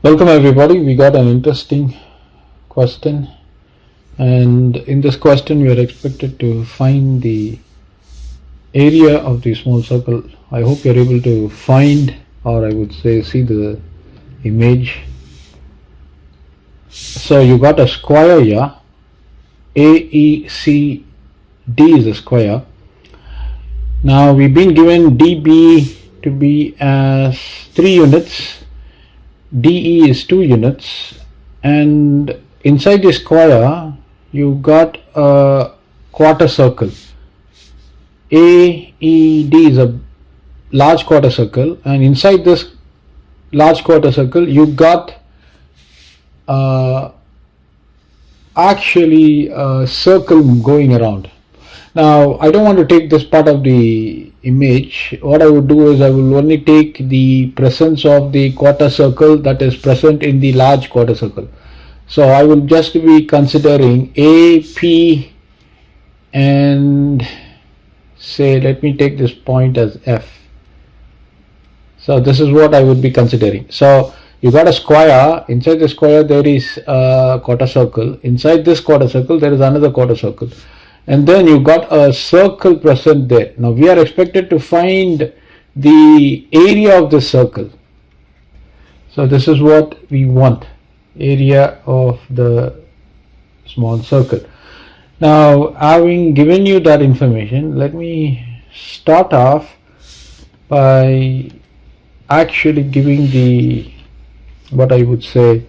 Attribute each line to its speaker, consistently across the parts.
Speaker 1: Welcome everybody. We got an interesting question, and in this question we are expected to find the area of the small circle. I hope you're able to find, or I would say see the image. So you got a square here. AECD is a square. Now we've been given DB to be as 3 units, DE is 2 units, and inside the square you got a quarter circle. AED is a large quarter circle, and inside this large quarter circle you got actually a circle going around. Now I don't want to take this part of the image. What I would do is I will only take the presence of the quarter circle that is present in the large quarter circle. So I will just be considering AP and say, let me take this point as F. So this is what I would be considering. So you got a square. Inside the square there is a quarter circle. Inside this quarter circle there is another quarter circle, and then you got a circle present there. Now we are expected to find the area of this circle. So this is what we want, area of the small circle. Now, having given you that information, let me start off by actually giving the, what I would say,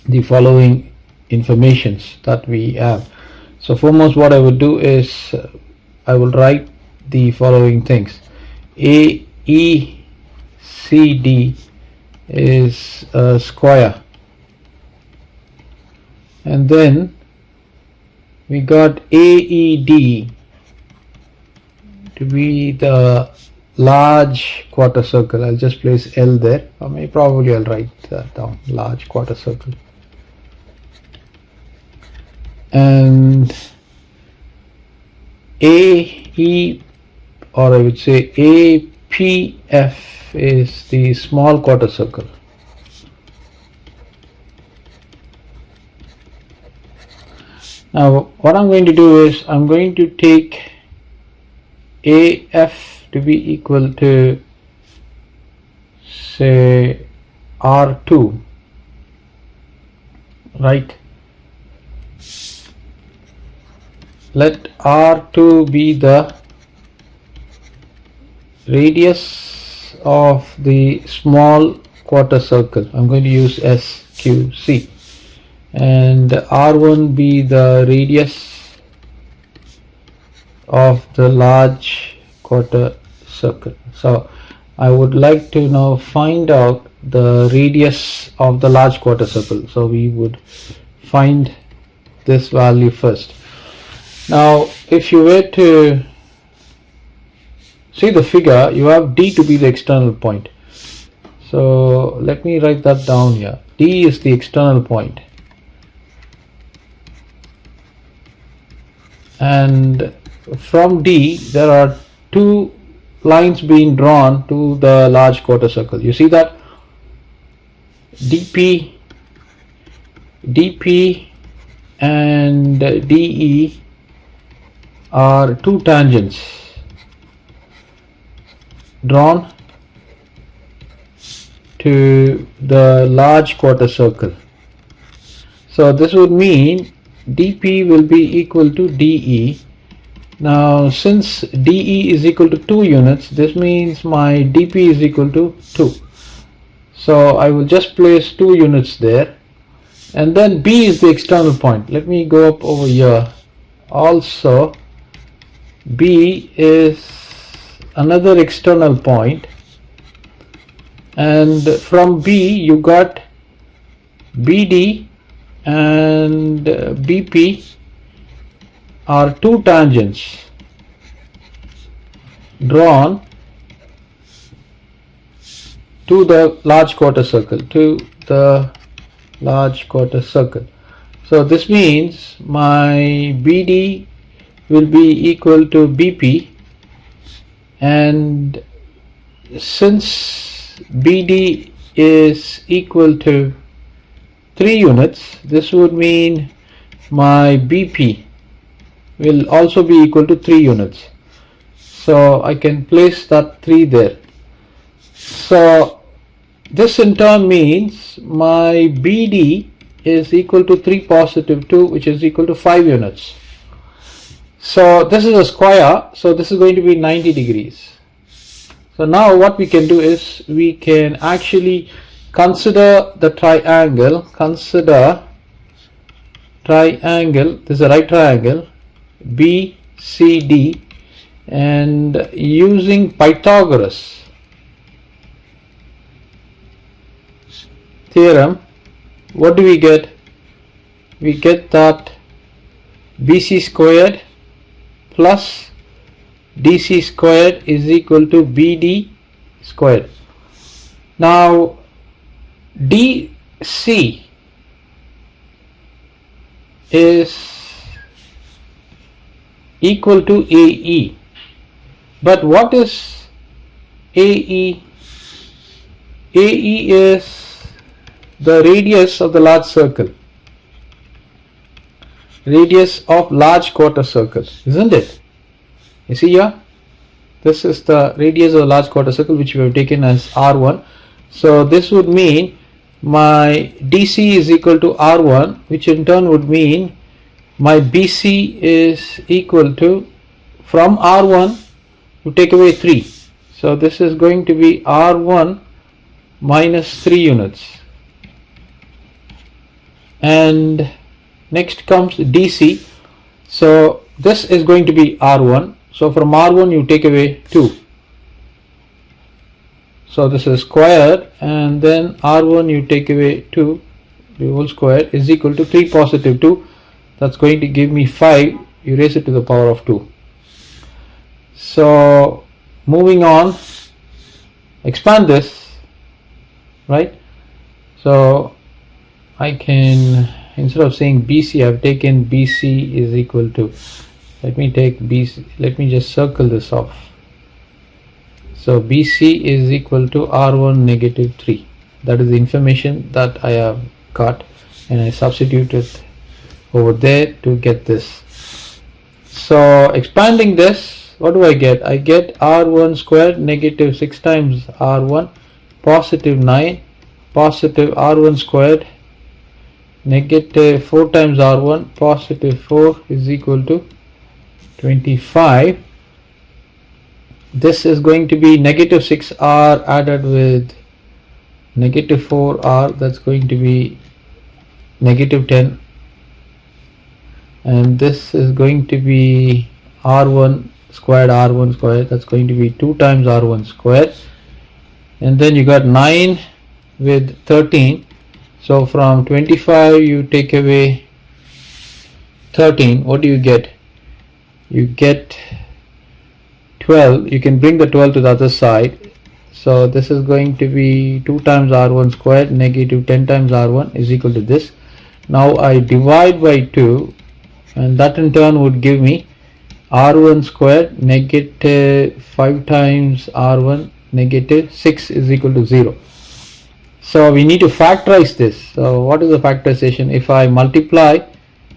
Speaker 1: the following informations that we have. So foremost, what I would do is I will write the following things. AECD is a square, and then we got AED to be the large quarter circle. I'll just place L there, or maybe probably I'll write that down, large quarter circle. And AE, or I would say APF, is the small quarter circle. Now what I'm going to do is I'm going to take AF to be equal to, say, R2, right? Let R2 be the radius of the small quarter circle. I'm going to use SQC, and R1 be the radius of the large quarter circle. So I would like to now find out the radius of the large quarter circle. So we would find this value first. Now if you were to see the figure, you have D to be the external point. So let me write that down here. D is the external point, and from D there are two lines being drawn to the large quarter circle. You see that? DP and DE are two tangents drawn to the large quarter circle. So this would mean DP will be equal to DE. Now since DE is equal to 2 units, this means my DP is equal to 2. So I will just place 2 units there, and then B is the external point. Let me go up over here. Also B is another external point, and from B you got BD and BP are two tangents drawn to the large quarter circle, So this means my BD will be equal to BP, and since BD is equal to 3 units, this would mean my BP will also be equal to 3 units. So I can place that 3 there. So this in turn means my BD is equal to 3 positive 2, which is equal to 5 units. So this is a square, so this is going to be 90 degrees. So now what we can do is we can actually consider the triangle, this is a right triangle, BCD, and using Pythagoras theorem, what do we get? We get that BC squared plus DC squared is equal to BD squared. Now DC is equal to AE, but what is AE? AE is the radius of the large circle, radius of large quarter circle, isn't it? You see here, this is the radius of a large quarter circle, which we have taken as R1. So this would mean my DC is equal to R1, which in turn would mean my BC is equal to, from R1 you take away 3. So this is going to be R1 minus 3 units. And next comes DC. So this is going to be R1. So from R1 you take away 2. So this is squared, and then R1 you take away 2, the whole square is equal to 3 positive 2. That's going to give me 5. You raise it to the power of 2. So moving on, expand this, right? So I can, instead of saying BC, I've taken BC is equal to, let me take BC, let me just circle this off. So BC is equal to R1 negative 3. That is the information that I have got, and I substituted over there to get this. So expanding this, what do I get? I get R1 squared negative 6 times R1 positive 9 positive R1 squared negative 4 times R1 positive 4 is equal to 25. This is going to be negative 6R added with negative 4R, that's going to be negative 10, and this is going to be R1 squared, that's going to be 2 times R1 squared, and then you got 9 with 13. So from 25 you take away 13, what do you get? You get 12. You can bring the 12 to the other side. So this is going to be 2 times R1 squared negative 10 times R1 is equal to this. Now I divide by 2, and that in turn would give me R1 squared negative 5 times R1 negative 6 is equal to 0. So we need to factorize this. So what is the factorization? If I multiply,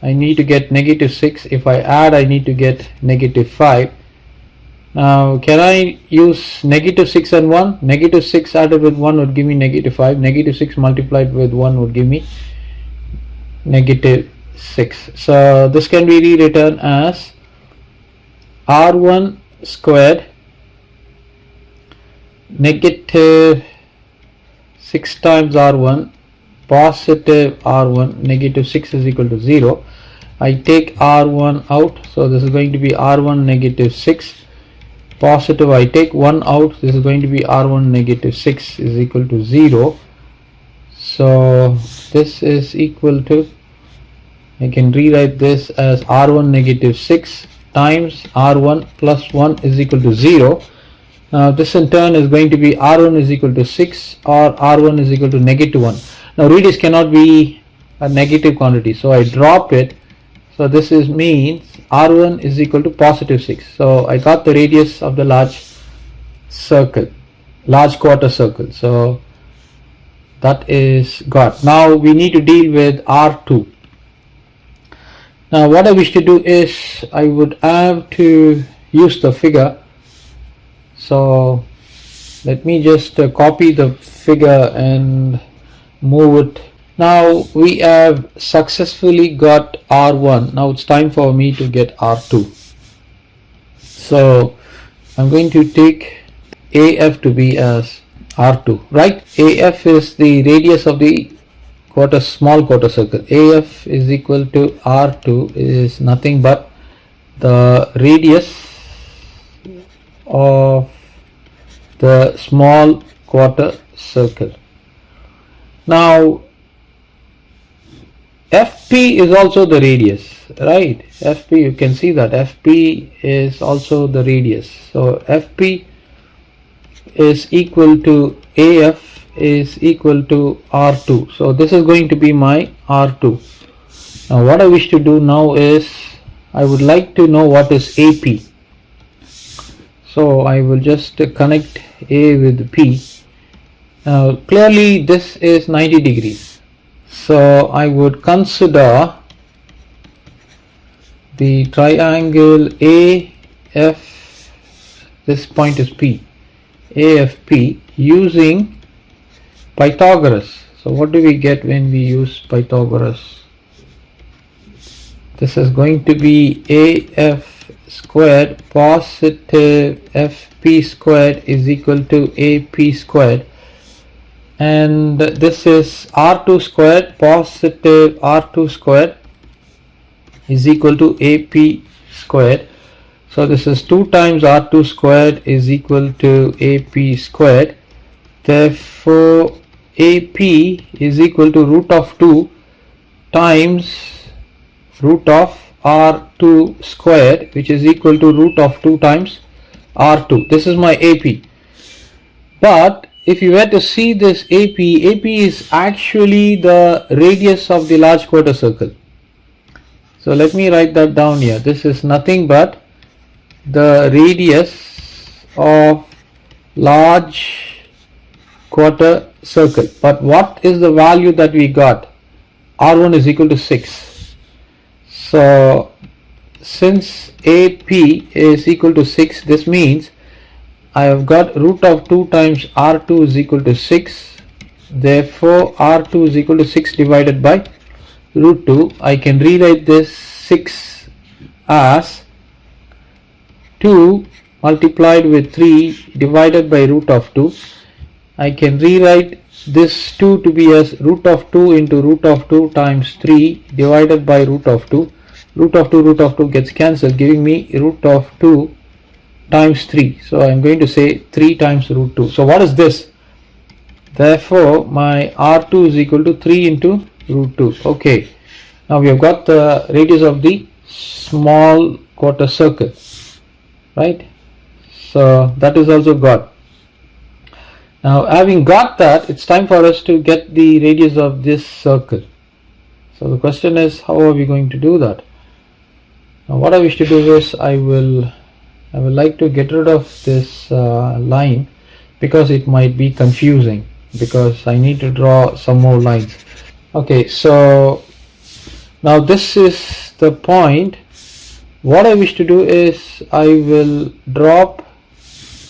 Speaker 1: I need to get negative 6. If I add, I need to get negative 5. Now can I use negative 6 and 1? Negative 6 added with 1 would give me negative 5. Negative 6 multiplied with 1 would give me negative 6. So this can be rewritten as R1 squared negative 6 times R1 positive R1 negative 6 is equal to 0. I take R1 out, so this is going to be R1 negative 6 positive, I take 1 out, this is going to be R1 negative 6 is equal to 0. So this is equal to, I can rewrite this as R1 negative 6 times R1 plus 1 is equal to 0. Now this in turn is going to be R1 is equal to 6 or R1 is equal to negative 1. Now radius cannot be a negative quantity, so I drop it. So this is means R1 is equal to positive 6. So I got the radius of the large circle, large quarter circle. So that is got. Now we need to deal with R2. Now what I wish to do is I would have to use the figure. So let me just copy the figure and move it. Now we have successfully got R1. Now it's time for me to get R2. So I'm going to take AF to be as R2, right? AF is the radius of the small quarter circle. AF is equal to R2 is nothing but the radius of the small quarter circle. Now FP is also the radius, right? FP, you can see that FP is also the radius. So FP is equal to AF is equal to R2. So this is going to be my R2. Now what I wish to do now is I would like to know what is AP. So I will just connect A with P. Now clearly this is 90 degrees. So I would consider the triangle AF, this point is P, AFP, using Pythagoras. So what do we get when we use Pythagoras? This is going to be AF squared positive FP squared is equal to AP squared, and this is R2 squared positive R2 squared is equal to AP squared. So this is 2 times R2 squared is equal to AP squared. Therefore AP is equal to root of 2 times root of R2 squared, which is equal to root of 2 times R2. This is my AP. But if you were to see this AP is actually the radius of the large quarter circle. So let me write that down here. This is nothing but the radius of large quarter circle. But what is the value that we got? R1 is equal to 6. So since AP is equal to 6, this means I have got root of 2 times R2 is equal to 6. Therefore R2 is equal to 6 divided by root 2. I can rewrite this 6 as 2 multiplied with 3 divided by root of 2. I can rewrite this 2 to be as root of 2 into root of 2 times 3 divided by root of 2. Root of 2 gets cancelled, giving me root of 2 times 3. So I am going to say 3 times root 2. So what is this? Therefore my R2 is equal to 3 into root 2. Okay, now we have got the radius of the small quarter circle, right? So that is also got. Now having got that, it's time for us to get the radius of this circle. So the question is, how are we going to do that? Now what I wish to do is I would like to get rid of this line, because it might be confusing, because I need to draw some more lines. Okay, so now this is the point. What I wish to do is I will drop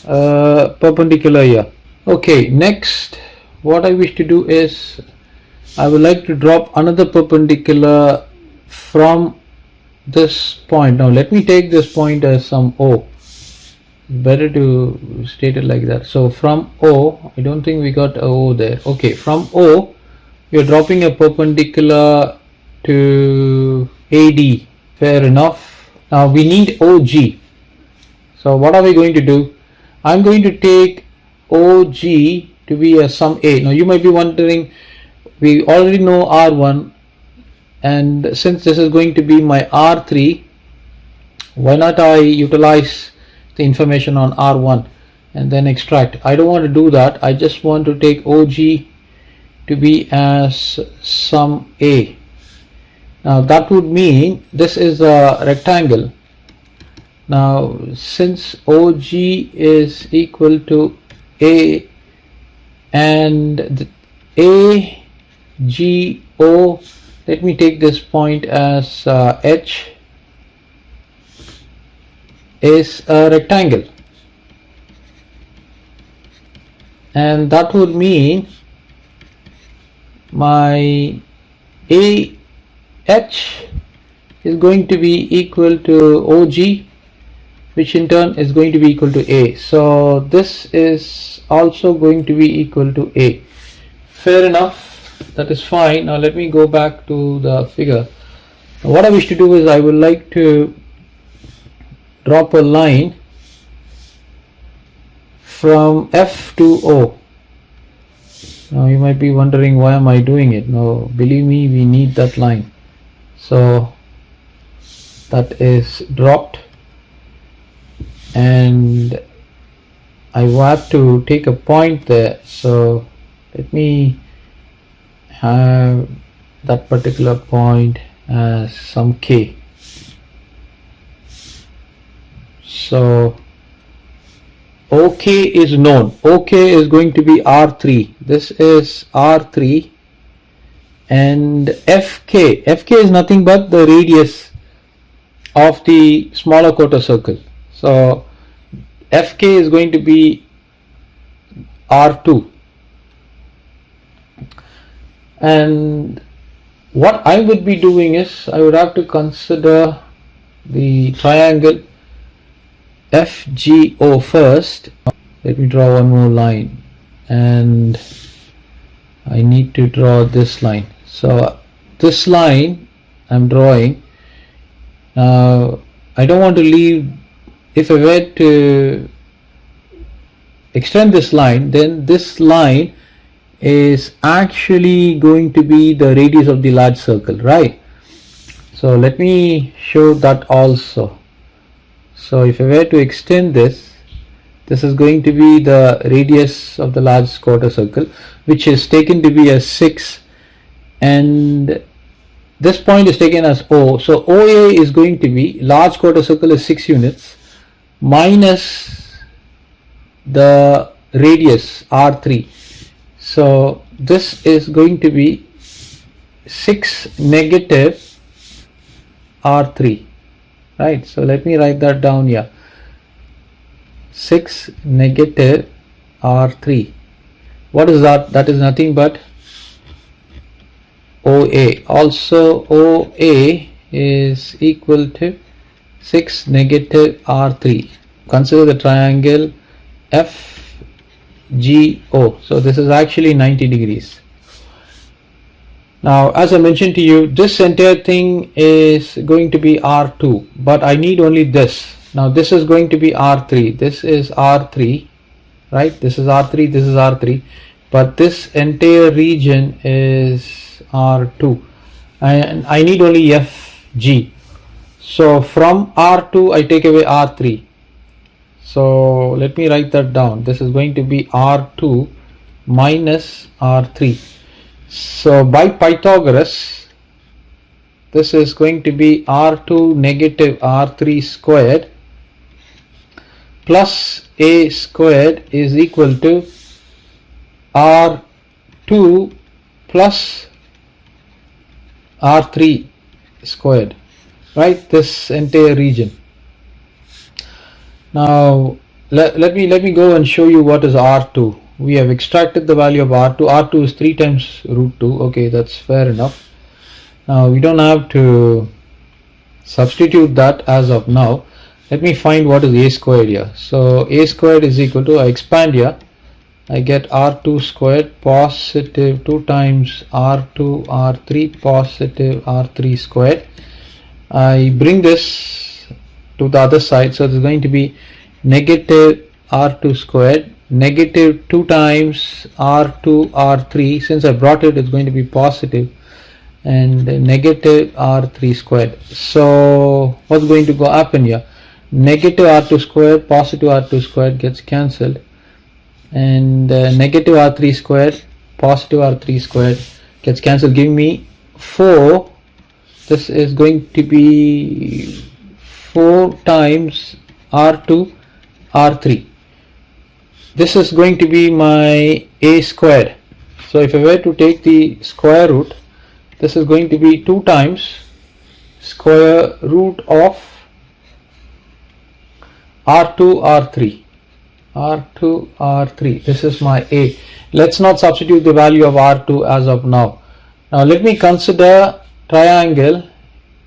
Speaker 1: perpendicular here. Okay, next what I wish to do is I would like to drop another perpendicular from this point. Now let me take this point as some O. Better to state it like that. So from O, I don't think we got a O there. Okay, from O we are dropping a perpendicular to AD. Fair enough. Now we need OG. So what are we going to do? I'm going to take OG to be a sum A. Now you might be wondering, we already know R1, and since this is going to be my R3, why not I utilize the information on R1 and then extract? I don't want to do that. I just want to take OG to be as sum A. Now that would mean this is a rectangle. Now since OG is equal to A and A G O, let me take this point as H, is a rectangle, and that would mean my AH is going to be equal to OG, which in turn is going to be equal to A. So this is also going to be equal to A. Fair enough, that is fine. Now let me go back to the figure. Now what I wish to do is I would like to drop a line from F to O. Now you might be wondering, why am I doing it? No, believe me, we need that line. So that is dropped, and I want to take a point there. So let me have that particular point as some K. So OK is known. OK is going to be R3. This is R3, and FK is nothing but the radius of the smaller quarter circle. So FK is going to be R2, and what I would be doing is I would have to consider the triangle FGO first. Let me draw one more line, and I need to draw this line. So this line I'm drawing. Now I don't want to leave. If I were to extend this line, then this line is actually going to be the radius of the large circle, right? So let me show that also. So if I were to extend this, this is going to be the radius of the large quarter circle, which is taken to be as 6, and this point is taken as O. So OA is going to be, large quarter circle is 6 units minus the radius R3. So this is going to be 6 negative R3, right? So let me write that down here. 6 negative R3. What is that? That is nothing but OA. Also OA is equal to 6 negative R3. Consider the triangle FGO. So this is actually 90 degrees. Now as I mentioned to you, this entire thing is going to be R2, but I need only this. Now this is going to be R3. This is R3, right? This is R3, this is R3, but this entire region is R2, and I need only FG. So from R2 I take away R3. So let me write that down. This is going to be R2 minus R3. So by Pythagoras, this is going to be R2 negative R3 squared plus A squared is equal to R2 plus R3 squared, right? This entire region. Now let me go and show you what is R2. We have extracted the value of R2. R2 is 3 times root 2. Okay, that's fair enough. Now we don't have to substitute that as of now. Let me find what is A squared here. So A squared is equal to, I expand here, I get R2 squared positive 2 times R2 R3 positive R3 squared. I bring this to the other side, so it's going to be negative R2 squared negative 2 times R2 R3. Since I brought it, it's going to be positive, and negative R3 squared. So what's going to go happen here? Negative R2 squared positive R2 squared gets cancelled, and negative R3 squared positive R3 squared gets cancelled, giving me 4. This is going to be 4 times R2 R3. This is going to be my A squared. So if I were to take the square root, this is going to be 2 times square root of R2 R3. R2 R3. This is my A. Let's not substitute the value of R2 as of now. Now let me consider triangle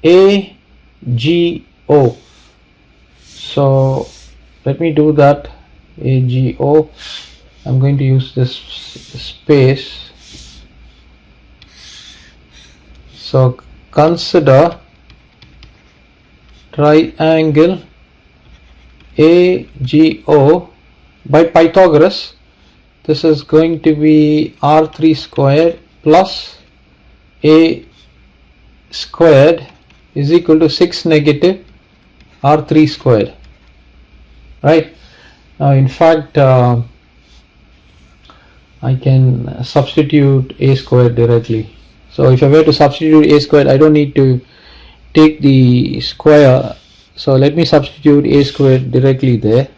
Speaker 1: AGO. So let me do that. AGO. I'm going to use this space. So consider triangle AGO by Pythagoras. This is going to be R3 squared plus A squared is equal to 6 negative R3 squared. Right? Now in fact I can substitute A squared directly. So if I were to substitute A squared, I don't need to take the square. So let me substitute A squared directly there.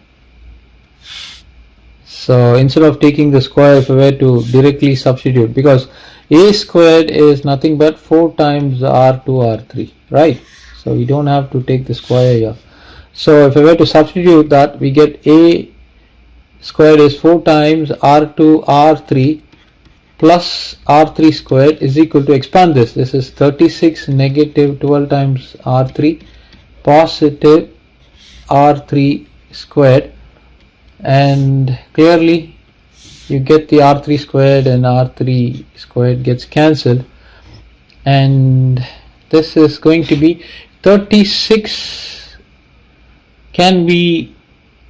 Speaker 1: So instead of taking the square, if I were to directly substitute, because A squared is nothing but 4 times R2 R3, right? So we don't have to take the square here. So if I were to substitute that, we get A squared is 4 times R2 R3 plus R3 squared is equal to, expand this, this is 36 negative 12 times R3 positive R3 squared, and clearly you get the R3 squared and R3 squared gets cancelled, and this is going to be 36. Can we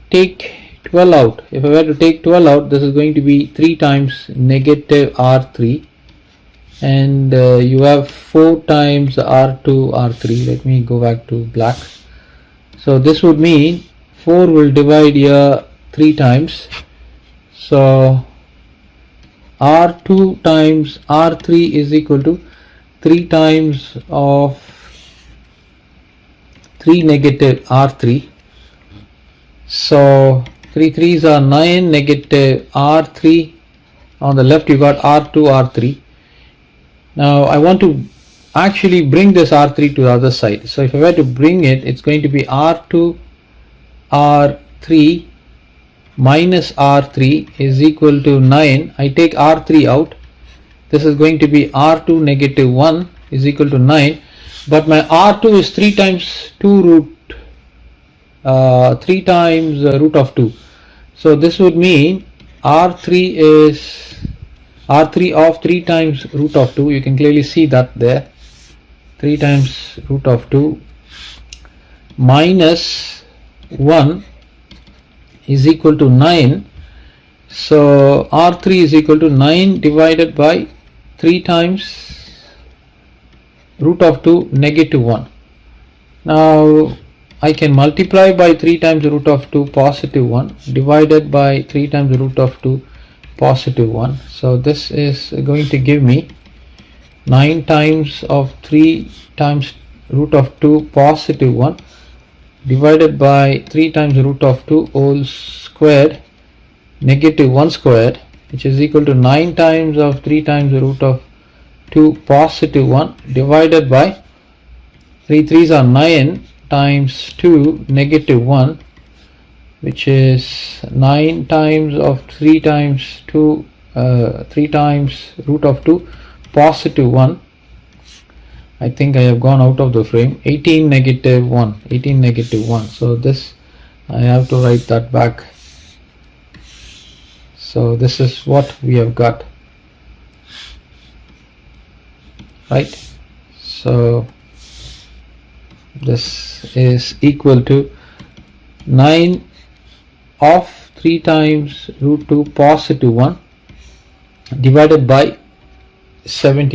Speaker 1: take 12 out? If I were to take 12 out, this is going to be 3 times negative R3, and you have 4 times R2 R3. Let me go back to black. So this would mean 4 will divide here 3 times. So R2 times R3 is equal to 3 times of 3 negative R3. So 3 3s are 9 negative R3. On the left you got R2 R3. Now I want to actually bring this R3 to the other side. So if I were to bring it, it's going to be R2 R3 minus R3 is equal to 9. I take R3 out. This is going to be R2 negative 1 is equal to 9. But my R2 is 3 times 2 root 3 times root of 2. So this would mean R3 is R3 of 3 times root of 2. You can clearly see that there. 3 times root of 2 minus 1 is equal to 9. So R3 is equal to 9 divided by 3 times root of 2 negative 1. Now I can multiply by 3 times root of 2 positive 1 divided by 3 times root of 2 positive 1. So this is going to give me 9 times of 3 times root of 2 positive 1 divided by 3 times root of 2 whole squared negative 1 squared, which is equal to 9 times of 3 times root of 2 positive 1 divided by 3 3s are 9 times 2 negative 1, which is 9 times of 3 times 2 3 times root of 2 positive 1. I think I have gone out of the frame. 18 negative 1. 18 negative 1. So this I have to write that back. So this is what we have got. Right? So this is equal to 9 of 3 times root 2 positive 1 divided by 17.